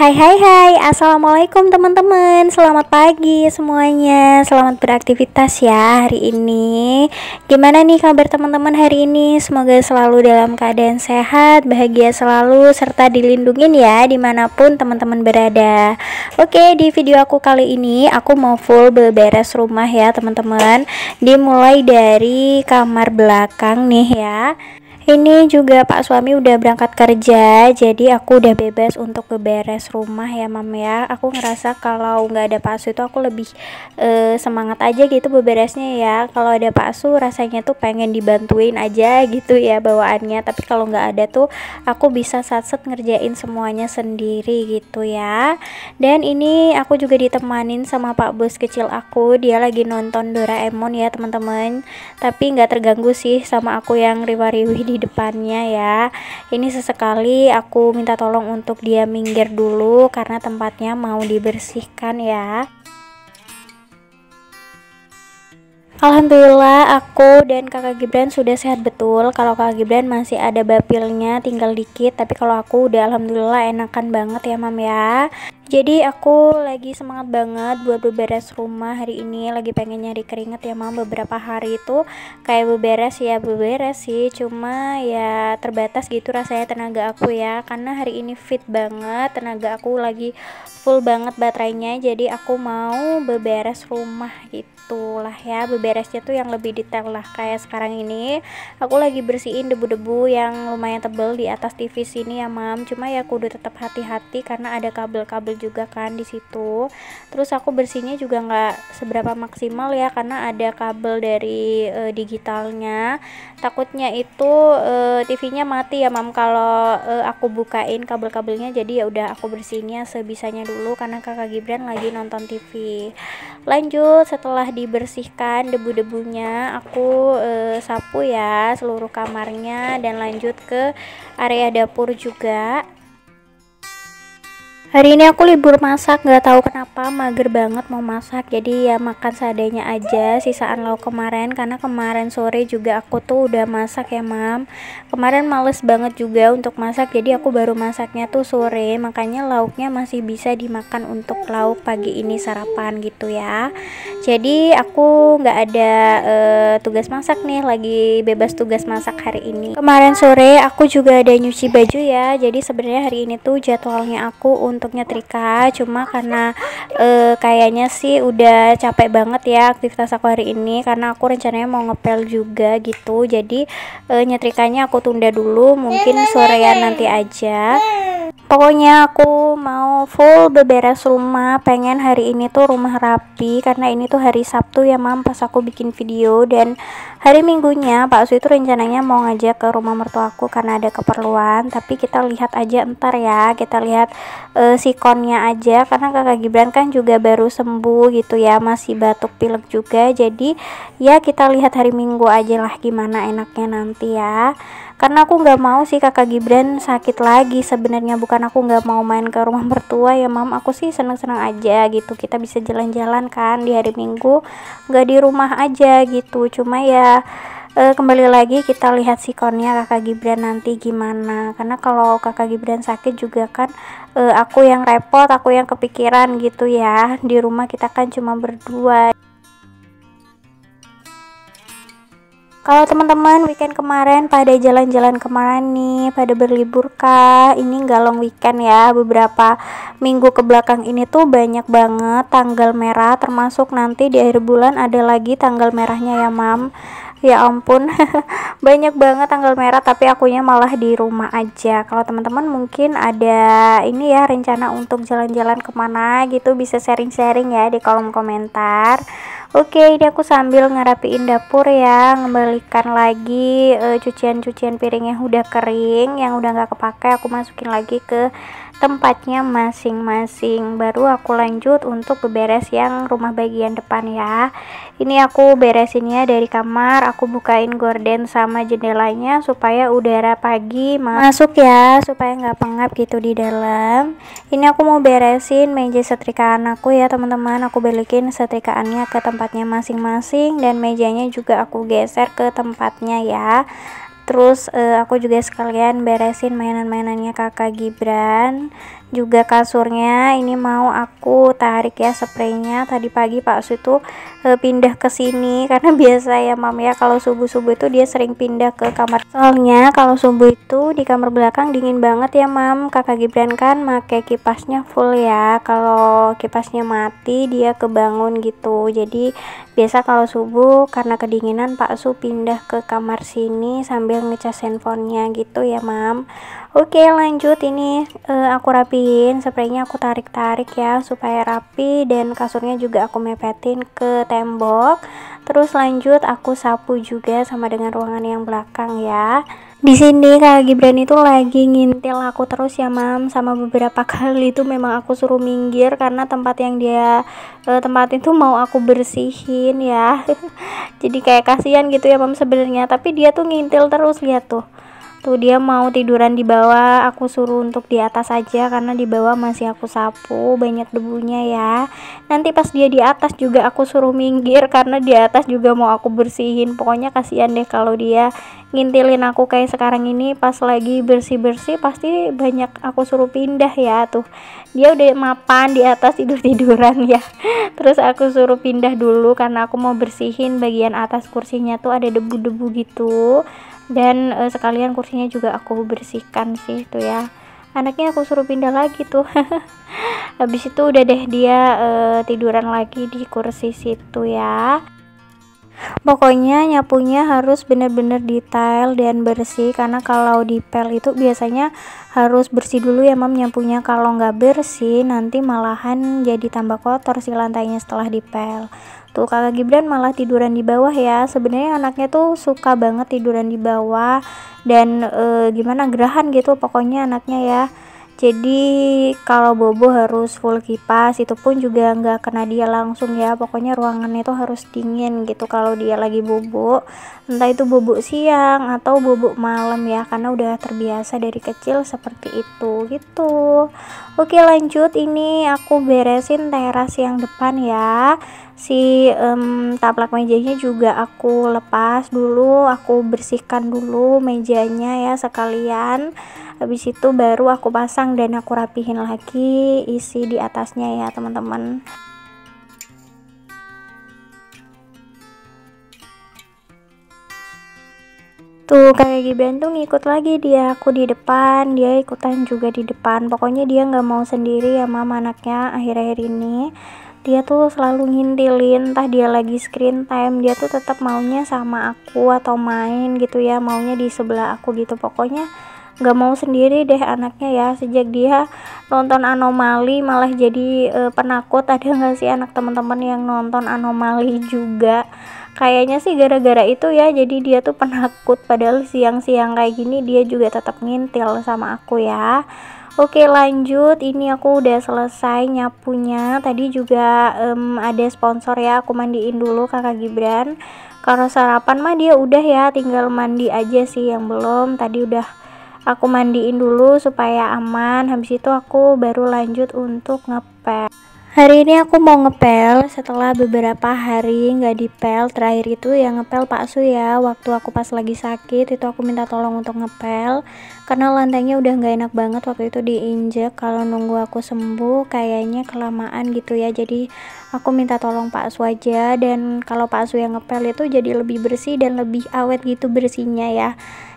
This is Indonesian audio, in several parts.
Hai hai hai, assalamualaikum teman-teman. Selamat pagi semuanya. Selamat beraktivitas ya hari ini. Gimana nih kabar teman-teman hari ini? Semoga selalu dalam keadaan sehat, bahagia selalu, serta dilindungin ya dimanapun teman-teman berada. Oke, di video aku kali ini aku mau full beberes rumah ya teman-teman. Dimulai dari kamar belakang nih ya. Ini juga Pak suami udah berangkat kerja, jadi aku udah bebas untuk beberes rumah ya Mam ya. Aku ngerasa kalau nggak ada Pak Su itu aku lebih semangat aja gitu beberesnya ya. Kalau ada Pak Su rasanya tuh pengen dibantuin aja gitu ya bawaannya. Tapi kalau nggak ada tuh aku bisa satset ngerjain semuanya sendiri gitu ya. Dan ini aku juga ditemanin sama Pak Bos kecil aku, dia lagi nonton Doraemon ya teman-teman. Tapi nggak terganggu sih sama aku yang riwa-riwi di depannya ya. Ini sesekali aku minta tolong untuk dia minggir dulu karena tempatnya mau dibersihkan ya. Alhamdulillah aku dan kakak Gibran sudah sehat betul. Kalau kakak Gibran masih ada bapilnya tinggal dikit, tapi kalau aku udah alhamdulillah enakan banget ya Mam ya. Jadi aku lagi semangat banget buat beberes rumah hari ini. Lagi pengen nyari keringet ya Mam. Beberapa hari itu kayak beberes sih, cuma ya terbatas gitu rasanya tenaga aku ya. Karena hari ini fit banget, tenaga aku lagi full banget baterainya. Jadi aku mau beberes rumah gitu lah ya. Beberesnya tuh yang lebih detail lah, kayak sekarang ini aku lagi bersihin debu-debu yang lumayan tebel di atas TV sini ya Mam. Cuma ya aku udah tetap hati-hati karena ada kabel-kabel juga kan di situ. Terus aku bersihnya juga nggak seberapa maksimal ya karena ada kabel dari digitalnya. Takutnya itu TV-nya mati ya Mam kalau aku bukain kabel-kabelnya. Jadi ya udah aku bersihinnya sebisanya dulu karena kakak Gibran lagi nonton TV. Lanjut, setelah dibersihkan debu-debunya aku sapu ya seluruh kamarnya dan lanjut ke area dapur juga. Hari ini aku libur masak, nggak tahu kenapa mager banget mau masak, jadi ya makan seadanya aja sisaan lauk kemarin karena kemarin sore juga aku tuh udah masak ya Mam. Kemarin males banget juga untuk masak, jadi aku baru masaknya tuh sore, makanya lauknya masih bisa dimakan untuk lauk pagi ini sarapan gitu ya. Jadi aku nggak ada tugas masak nih, lagi bebas tugas masak hari ini. Kemarin sore aku juga ada nyuci baju ya, jadi sebenarnya hari ini tuh jadwalnya aku untuk nyetrika, cuma karena kayaknya sih udah capek banget ya aktivitas aku hari ini karena aku rencananya mau ngepel juga gitu. Jadi nyetrikanya aku tunda dulu, mungkin sorean nanti aja. Pokoknya aku mau full beberes rumah, pengen hari ini tuh rumah rapi karena ini tuh hari Sabtu ya Mam pas aku bikin video, dan hari Minggunya Pak Su itu rencananya mau ngajak ke rumah mertuaku karena ada keperluan, tapi kita lihat aja ntar ya, kita lihat sikonnya aja karena kakak Gibran kan juga baru sembuh gitu ya, masih batuk pilek juga. Jadi ya kita lihat hari Minggu aja lah gimana enaknya nanti ya. Karena aku nggak mau sih kakak Gibran sakit lagi. Sebenarnya bukan aku nggak mau main ke rumah mertua ya Mam, aku sih seneng-seneng aja gitu kita bisa jalan-jalan kan di hari Minggu, nggak di rumah aja gitu. Cuma ya kembali lagi kita lihat sikonnya kakak Gibran nanti gimana, karena kalau kakak Gibran sakit juga kan aku yang repot, aku yang kepikiran gitu ya. Di rumah kita kan cuma berdua. Kalau teman-teman weekend kemarin pada jalan-jalan kemana nih, pada berlibur kah? Ini nggak long weekend ya, beberapa minggu ke belakang ini tuh banyak banget tanggal merah, termasuk nanti di akhir bulan ada lagi tanggal merahnya ya Mam. Ya ampun, banyak banget tanggal merah tapi akunya malah di rumah aja. Kalau teman-teman mungkin ada ini ya rencana untuk jalan-jalan kemana gitu, bisa sharing-sharing ya di kolom komentar. Oke, ini aku sambil ngerapiin dapur ya, ngembalikan lagi cucian-cucian piring yang udah kering, yang udah nggak kepake aku masukin lagi ke tempatnya masing-masing. Baru aku lanjut untuk beberes yang rumah bagian depan ya. Ini aku beresinnya dari kamar, aku bukain gorden sama jendelanya supaya udara pagi masuk ya, supaya nggak pengap gitu di dalam. Ini aku mau beresin meja setrikaan aku ya teman-teman, aku balikin setrikaannya ke tempatnya masing-masing dan mejanya juga aku geser ke tempatnya ya. Terus aku juga sekalian beresin mainan-mainannya kakak Gibran, juga kasurnya ini mau aku tarik ya spraynya. Tadi pagi Pak Su itu pindah ke sini karena biasa ya mam ya, kalau subuh-subuh itu dia sering pindah ke kamar, soalnya kalau subuh itu di kamar belakang dingin banget ya mam. Kakak Gibran kan pakai kipasnya full ya, kalau kipasnya mati dia kebangun gitu. Jadi biasa kalau subuh karena kedinginan Pak Su pindah ke kamar sini sambil ngecas handphonenya gitu ya mam. Oke lanjut, ini aku rapiin spraynya, aku tarik-tarik ya supaya rapi, dan kasurnya juga aku mepetin ke tembok. Terus lanjut aku sapu juga sama dengan ruangan yang belakang ya. Di sini Kak Gibran itu lagi ngintil aku terus ya mam, sama beberapa kali itu memang aku suruh minggir karena tempat yang dia tempat itu mau aku bersihin ya. Jadi kayak kasihan gitu ya mam sebenarnya, tapi dia tuh ngintil terus, lihat tuh. Tuh dia mau tiduran di bawah, aku suruh untuk di atas aja karena di bawah masih aku sapu, banyak debunya ya. Nanti pas dia di atas juga aku suruh minggir karena di atas juga mau aku bersihin. Pokoknya kasihan deh kalau dia ngintilin aku kayak sekarang ini, pas lagi bersih-bersih pasti banyak aku suruh pindah ya. Tuh dia udah mapan di atas tidur-tiduran ya. Terus aku suruh pindah dulu karena aku mau bersihin bagian atas kursinya, tuh ada debu-debu gitu. Dan sekalian kursinya juga aku bersihkan sih tuh ya. Anaknya aku suruh pindah lagi tuh. Habis itu udah deh dia tiduran lagi di kursi situ ya. Pokoknya nyapunya harus bener-bener detail dan bersih, karena kalau dipel itu biasanya harus bersih dulu ya mam nyapunya. Kalau nggak bersih nanti malahan jadi tambah kotor si lantainya setelah dipel. Tuh kakak Gibran malah tiduran di bawah ya. Sebenarnya anaknya tuh suka banget tiduran di bawah, dan gimana gerahan gitu pokoknya anaknya ya. Jadi kalau bobo harus full kipas, itu pun juga nggak kena dia langsung ya. Pokoknya ruangannya itu harus dingin gitu kalau dia lagi bobo, entah itu bobo siang atau bobo malam ya, karena udah terbiasa dari kecil seperti itu gitu. Oke lanjut, ini aku beresin teras yang depan ya. Si taplak mejanya juga aku lepas dulu, aku bersihkan dulu mejanya ya sekalian. Habis itu baru aku pasang dan aku rapihin lagi isi di atasnya ya teman-teman. Tuh kayak Gibran tuh ngikut lagi dia, aku di depan dia ikutan juga di depan. Pokoknya dia nggak mau sendiri ya mama anaknya akhir-akhir ini. Dia tuh selalu ngintilin, entah dia lagi screen time dia tuh tetap maunya sama aku atau main gitu ya, maunya di sebelah aku gitu. Pokoknya nggak mau sendiri deh anaknya ya. Sejak dia nonton Anomali malah jadi penakut. Ada nggak sih anak teman-teman yang nonton Anomali juga? Kayaknya sih gara-gara itu ya, jadi dia tuh penakut. Padahal siang-siang kayak gini dia juga tetap ngintil sama aku ya. Oke lanjut, ini aku udah selesai nyapunya. Tadi juga ada sponsor ya, aku mandiin dulu kakak Gibran. Kalau sarapan mah dia udah ya, tinggal mandi aja sih yang belum. Tadi udah aku mandiin dulu supaya aman. Habis itu aku baru lanjut untuk ngepel. Hari ini aku mau ngepel setelah beberapa hari nggak dipel. Terakhir itu yang ngepel Pak Su ya, waktu aku pas lagi sakit itu aku minta tolong untuk ngepel karena lantainya udah nggak enak banget waktu itu diinjek. Kalau nunggu aku sembuh kayaknya kelamaan gitu ya, jadi aku minta tolong Pak Su aja. Dan kalau Pak Su yang ngepel itu jadi lebih bersih dan lebih awet gitu bersihnya ya.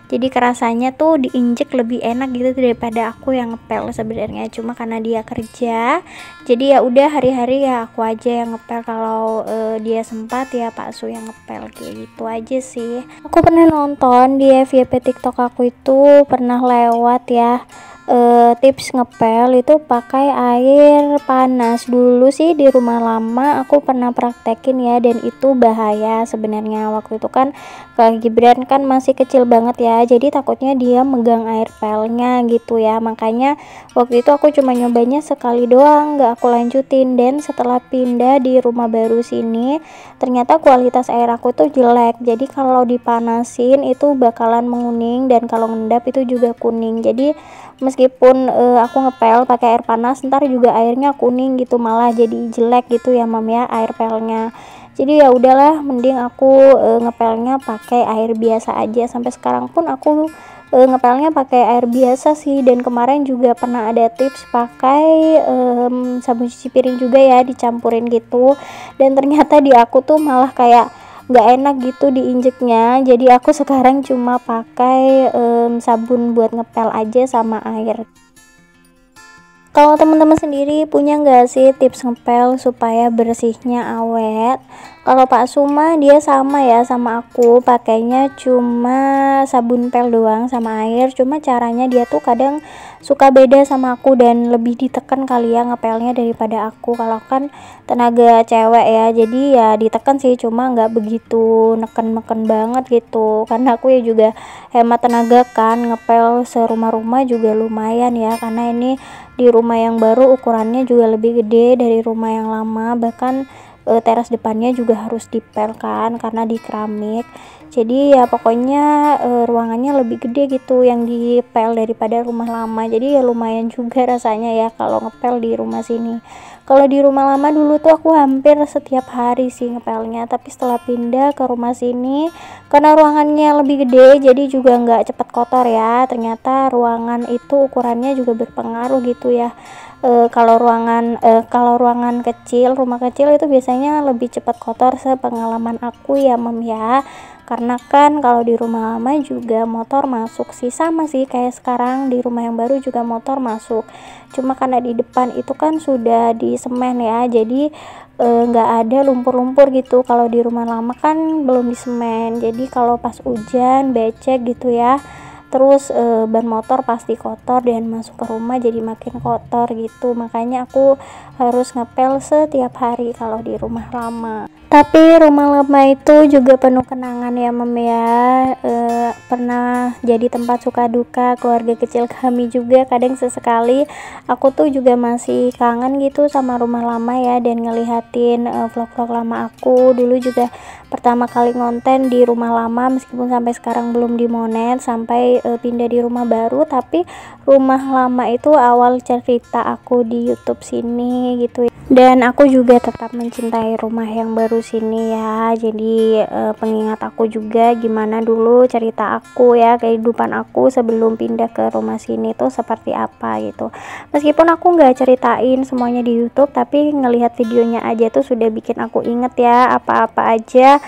Jadi kerasanya tuh diinjek lebih enak gitu daripada aku yang ngepel sebenarnya. Cuma karena dia kerja, jadi ya udah hari-hari ya aku aja yang ngepel. Kalau dia sempat ya Pak Su yang ngepel, kayak gitu aja sih. Aku pernah nonton di FYP TikTok aku itu pernah lewat ya, tips ngepel itu pakai air panas. Dulu sih di rumah lama aku pernah praktekin ya, dan itu bahaya sebenarnya. Waktu itu kan Kak Gibran kan masih kecil banget ya, jadi takutnya dia megang air pelnya gitu ya. Makanya waktu itu aku cuma nyobanya sekali doang, nggak aku lanjutin. Dan setelah pindah di rumah baru sini ternyata kualitas air aku tuh jelek, jadi kalau dipanasin itu bakalan menguning, dan kalau ngendap itu juga kuning. Jadi meskipun aku ngepel pakai air panas, ntar juga airnya kuning gitu, malah jadi jelek gitu ya mam ya air pelnya. Jadi ya udahlah, mending aku ngepelnya pakai air biasa aja. Sampai sekarang pun aku ngepelnya pakai air biasa sih. Dan kemarin juga pernah ada tips pakai sabun cuci piring juga ya, dicampurin gitu, dan ternyata di aku tuh malah kayak nggak enak gitu diinjeknya. Jadi aku sekarang cuma pakai sabun buat ngepel aja sama air. Kalau teman-teman sendiri punya nggak sih tips ngepel supaya bersihnya awet? Kalau Pak Suma dia sama ya sama aku, pakainya cuma sabun pel doang sama air. Cuma caranya dia tuh kadang suka beda sama aku dan lebih ditekan kali ya ngepelnya daripada aku. Kalau kan tenaga cewek ya, jadi ya ditekan sih, cuma nggak begitu neken-neken banget gitu. Karena aku ya juga hemat tenaga kan, ngepel serumah-rumah juga lumayan ya, karena ini di rumah yang baru ukurannya juga lebih gede dari rumah yang lama. Bahkan teras depannya juga harus dipel kan karena di keramik. Jadi ya pokoknya ruangannya lebih gede gitu yang dipel daripada rumah lama. Jadi ya lumayan juga rasanya ya kalau ngepel di rumah sini. Kalau di rumah lama dulu tuh aku hampir setiap hari sih ngepelnya, tapi setelah pindah ke rumah sini karena ruangannya lebih gede jadi juga nggak cepet kotor ya. Ternyata ruangan itu ukurannya juga berpengaruh gitu ya. Kalau ruangan kecil, rumah kecil itu biasanya lebih cepat kotor sepengalaman aku ya Mam ya. Karena kan kalau di rumah lama juga motor masuk sih, sama sih kayak sekarang di rumah yang baru juga motor masuk. Cuma karena di depan itu kan sudah di semen ya, jadi nggak ada lumpur-lumpur gitu. Kalau di rumah lama kan belum di semen, jadi kalau pas hujan becek gitu ya, terus ban motor pasti kotor dan masuk ke rumah jadi makin kotor gitu. Makanya aku harus ngepel setiap hari kalau di rumah lama. Tapi rumah lama itu juga penuh kenangan ya Mem ya. Pernah jadi tempat suka duka keluarga kecil kami juga. Kadang sesekali aku tuh juga masih kangen gitu sama rumah lama ya, dan ngelihatin vlog-vlog lama aku. Dulu juga pertama kali ngonten di rumah lama, meskipun sampai sekarang belum dimonet sampai pindah di rumah baru, tapi rumah lama itu awal cerita aku di YouTube sini gitu ya. Dan aku juga tetap mencintai rumah yang baru sini ya. Jadi pengingat aku juga gimana dulu cerita aku ya, kehidupan aku sebelum pindah ke rumah sini tuh seperti apa gitu. Meskipun aku nggak ceritain semuanya di YouTube, tapi ngelihat videonya aja tuh sudah bikin aku inget ya apa-apa aja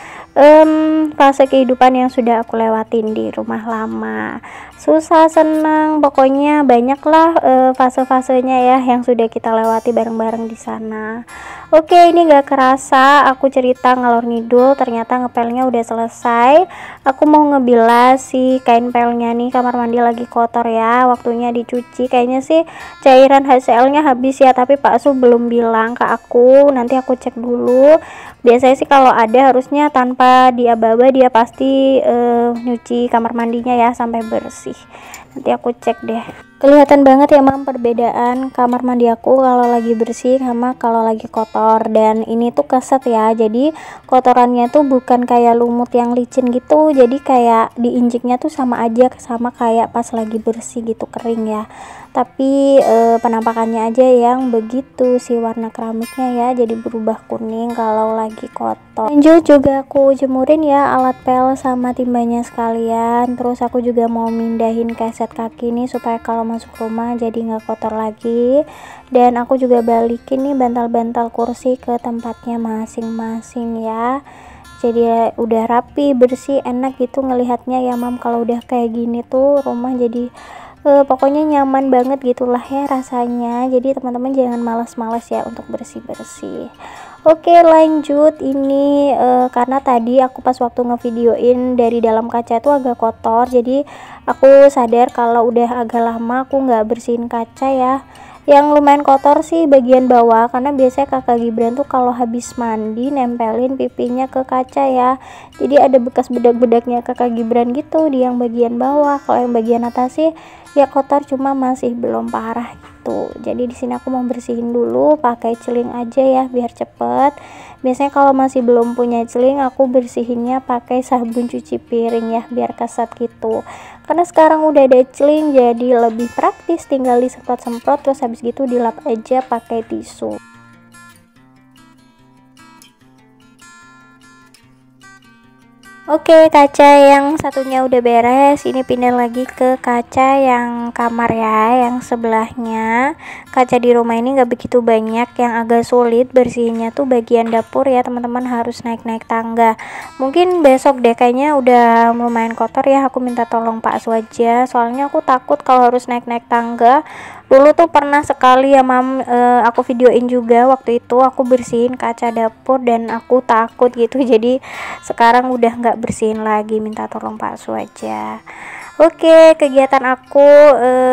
fase kehidupan yang sudah aku lewatin di rumah lama. Susah, senang, pokoknya banyaklah fase-fasenya ya yang sudah kita lewati bareng-bareng di sana. Oke, ini gak kerasa aku cerita ngalor ngidul, ternyata ngepelnya udah selesai. Aku mau ngebilas si kain pelnya nih, kamar mandi lagi kotor ya, waktunya dicuci. Kayaknya sih cairan HCl-nya habis ya, tapi Pak Su belum bilang ke aku, nanti aku cek dulu. Biasanya sih kalau ada harusnya tanpa diaba-aba dia pasti nyuci kamar mandinya ya sampai bersih. Nanti aku cek deh. Kelihatan banget ya Mam perbedaan kamar mandi aku kalau lagi bersih sama kalau lagi kotor. Dan ini tuh keset ya, jadi kotorannya tuh bukan kayak lumut yang licin gitu, jadi kayak diinjeknya tuh sama aja sama kayak pas lagi bersih gitu, kering ya. Tapi penampakannya aja yang begitu sih, warna keramiknya ya jadi berubah kuning kalau lagi kotor. Lanjut juga aku jemurin ya alat pel sama timbanya sekalian. Terus aku juga mau mindahin keset kaki nih supaya kalau masuk rumah jadi nggak kotor lagi. Dan aku juga balikin nih bantal-bantal kursi ke tempatnya masing-masing ya. Jadi udah rapi, bersih, enak gitu ngelihatnya ya Mam. Kalau udah kayak gini tuh rumah jadi pokoknya nyaman banget gitulah ya rasanya. Jadi teman-teman jangan malas-malas ya untuk bersih-bersih. Oke, lanjut. Ini karena tadi aku pas waktu ngevideoin dari dalam kaca itu agak kotor, jadi aku sadar kalau udah agak lama aku nggak bersihin kaca ya. Yang lumayan kotor sih bagian bawah, karena biasanya kakak Gibran tuh kalau habis mandi nempelin pipinya ke kaca ya. Jadi ada bekas bedak-bedaknya kakak Gibran gitu di yang bagian bawah. Kalau yang bagian atas sih ya kotor, cuma masih belum parah gitu. Jadi di sini aku mau bersihin dulu pakai celing aja ya biar cepet. Biasanya kalau masih belum punya celing aku bersihinnya pakai sabun cuci piring ya biar keset gitu. Karena sekarang udah ada celing jadi lebih praktis, tinggal disemprot-semprot terus habis gitu dilap aja pakai tisu. Oke, kaca yang satunya udah beres. Ini pindah lagi ke kaca yang kamar ya, yang sebelahnya. Kaca di rumah ini nggak begitu banyak, yang agak sulit bersihnya tuh bagian dapur ya teman-teman, harus naik-naik tangga. Mungkin besok deh, kayaknya udah lumayan kotor ya, aku minta tolong Pak Su aja. Soalnya aku takut kalau harus naik-naik tangga. Dulu tuh pernah sekali ya mam, aku videoin juga waktu itu aku bersihin kaca dapur dan aku takut gitu, jadi sekarang udah nggak bersihin lagi, minta tolong Pak Su aja. Oke, kegiatan aku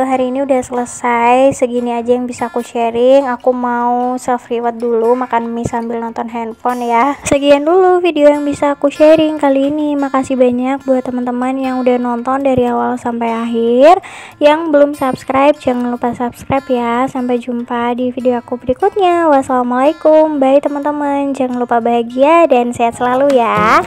hari ini udah selesai. Segini aja yang bisa aku sharing. Aku mau self reward dulu, makan mie sambil nonton handphone ya. Sekian dulu video yang bisa aku sharing kali ini. Makasih banyak buat teman-teman yang udah nonton dari awal sampai akhir. Yang belum subscribe, jangan lupa subscribe ya. Sampai jumpa di video aku berikutnya. Wassalamualaikum. Bye teman-teman. Jangan lupa bahagia dan sehat selalu ya.